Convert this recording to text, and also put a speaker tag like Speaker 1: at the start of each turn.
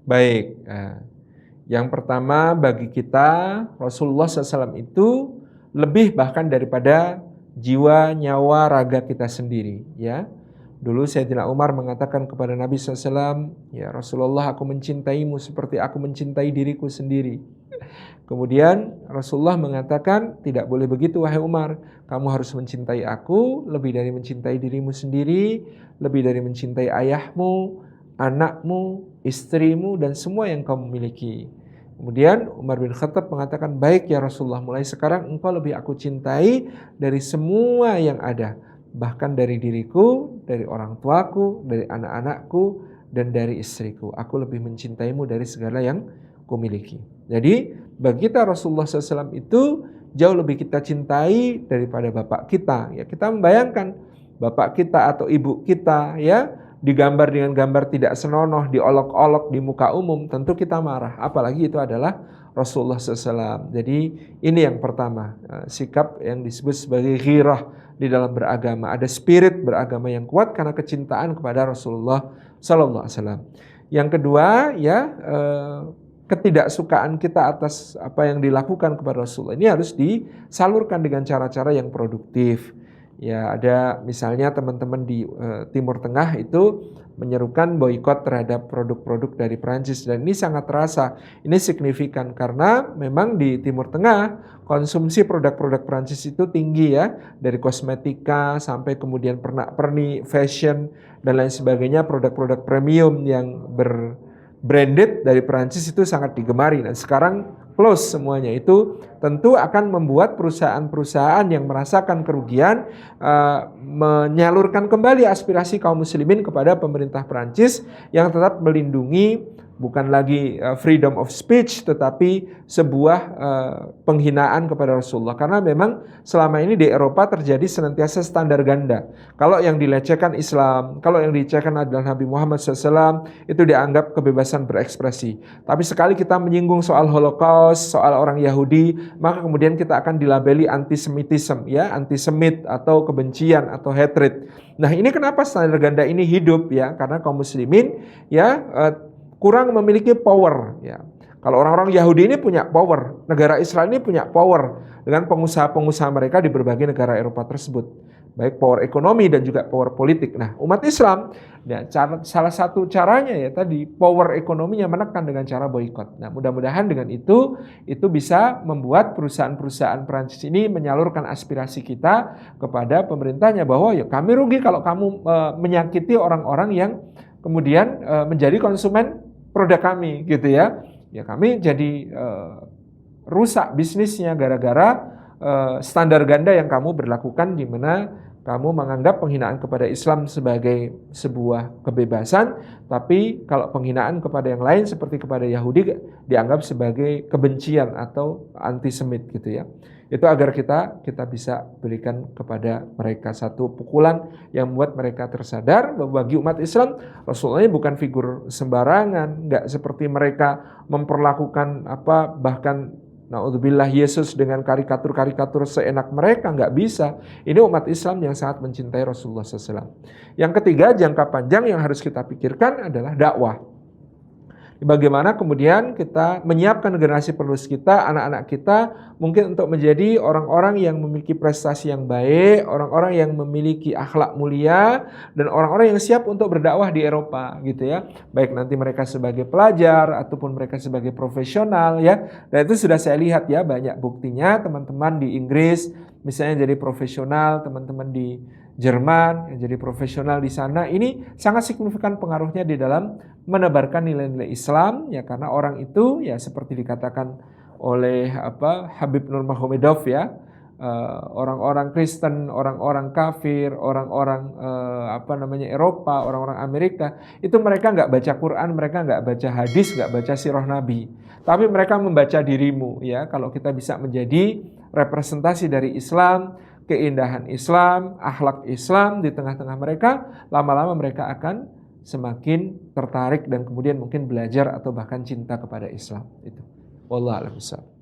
Speaker 1: Baik, yang pertama bagi kita Rasulullah SAW itu lebih bahkan daripada jiwa, nyawa, raga kita sendiri. Ya, dulu Sayyidina Umar mengatakan kepada Nabi SAW, ya Rasulullah, aku mencintaimu seperti aku mencintai diriku sendiri. Kemudian Rasulullah mengatakan, tidak boleh begitu wahai Umar, kamu harus mencintai aku lebih dari mencintai dirimu sendiri, lebih dari mencintai ayahmu, anakmu, istrimu, dan semua yang kamu miliki. Kemudian Umar bin Khattab mengatakan, baik ya Rasulullah, mulai sekarang engkau lebih aku cintai dari semua yang ada, bahkan dari diriku, dari orang tuaku, dari anak-anakku, dan dari istriku. Aku lebih mencintaimu dari segala yang kumiliki. Jadi bagi kita Rasulullah SAW itu jauh lebih kita cintai daripada bapak kita. Ya, kita membayangkan bapak kita atau ibu kita ya digambar dengan gambar tidak senonoh, diolok-olok di muka umum, tentu kita marah. Apalagi itu adalah Rasulullah SAW. Jadi ini yang pertama, sikap yang disebut sebagai ghirah di dalam beragama. Ada spirit beragama yang kuat karena kecintaan kepada Rasulullah SAW. Yang kedua ya, ketidaksukaan kita atas apa yang dilakukan kepada Rasulullah ini harus disalurkan dengan cara-cara yang produktif. Ya, ada misalnya teman-teman di Timur Tengah itu menyerukan boikot terhadap produk-produk dari Prancis, dan ini sangat terasa. Ini signifikan karena memang di Timur Tengah konsumsi produk-produk Prancis itu tinggi ya, dari kosmetika sampai kemudian pernak-pernik, fashion dan lain sebagainya, produk-produk premium yang branded dari Perancis itu sangat digemari. Dan sekarang close semuanya, itu tentu akan membuat perusahaan-perusahaan yang merasakan kerugian menyalurkan kembali aspirasi kaum muslimin kepada pemerintah Perancis yang tetap melindungi bukan lagi freedom of speech, tetapi sebuah penghinaan kepada Rasulullah. Karena memang selama ini di Eropa terjadi senantiasa standar ganda. Kalau yang dilecehkan Islam, kalau yang dilecehkan adalah Nabi Muhammad SAW, itu dianggap kebebasan berekspresi. Tapi sekali kita menyinggung soal Holocaust, soal orang Yahudi, maka kemudian kita akan dilabeli antisemitisme, ya, antisemit atau kebencian atau hatred. Nah, ini kenapa standar ganda ini hidup ya? Karena kaum muslimin ya kurang memiliki power ya. Kalau orang-orang Yahudi ini punya power, negara Israel ini punya power dengan pengusaha-pengusaha mereka di berbagai negara Eropa tersebut, baik power ekonomi dan juga power politik. Nah, umat Islam ya, salah satu caranya ya tadi power ekonominya menekan dengan cara boikot. Nah, mudah-mudahan dengan itu bisa membuat perusahaan-perusahaan Prancis ini menyalurkan aspirasi kita kepada pemerintahnya bahwa ya kami rugi kalau kamu menyakiti orang-orang yang kemudian menjadi konsumen produk kami gitu ya. Ya kami jadi rusak bisnisnya gara-gara standar ganda yang kamu berlakukan, di mana kamu menganggap penghinaan kepada Islam sebagai sebuah kebebasan, tapi kalau penghinaan kepada yang lain seperti kepada Yahudi dianggap sebagai kebencian atau antisemit gitu ya. Itu agar kita bisa berikan kepada mereka satu pukulan yang membuat mereka tersadar bahwa bagi umat Islam Rasulullah ini bukan figur sembarangan, nggak seperti mereka memperlakukan bahkan naudzubillah Yesus dengan karikatur-karikatur seenak mereka, nggak bisa. Ini umat Islam yang sangat mencintai Rasulullah SAW. Yang ketiga, jangka panjang yang harus kita pikirkan adalah dakwah. Bagaimana kemudian kita menyiapkan generasi penerus kita, anak-anak kita, mungkin untuk menjadi orang-orang yang memiliki prestasi yang baik, orang-orang yang memiliki akhlak mulia, dan orang-orang yang siap untuk berdakwah di Eropa gitu ya. Baik nanti mereka sebagai pelajar ataupun mereka sebagai profesional ya. Dan itu sudah saya lihat ya, banyak buktinya teman-teman di Inggris misalnya jadi profesional, teman-teman di Jerman yang jadi profesional di sana, ini sangat signifikan pengaruhnya di dalam menebarkan nilai-nilai Islam ya, karena orang itu ya seperti dikatakan oleh Habib Nurmagomedov ya, orang-orang Kristen, orang-orang kafir, orang-orang Eropa, orang-orang Amerika, itu mereka nggak baca Quran, mereka nggak baca hadis, nggak baca sirah Nabi, tapi mereka membaca dirimu ya. Kalau kita bisa menjadi representasi dari Islam, keindahan Islam, akhlak Islam di tengah-tengah mereka, lama-lama mereka akan semakin tertarik dan kemudian mungkin belajar atau bahkan cinta kepada Islam. Itu. Wallahu a'lam bishawab.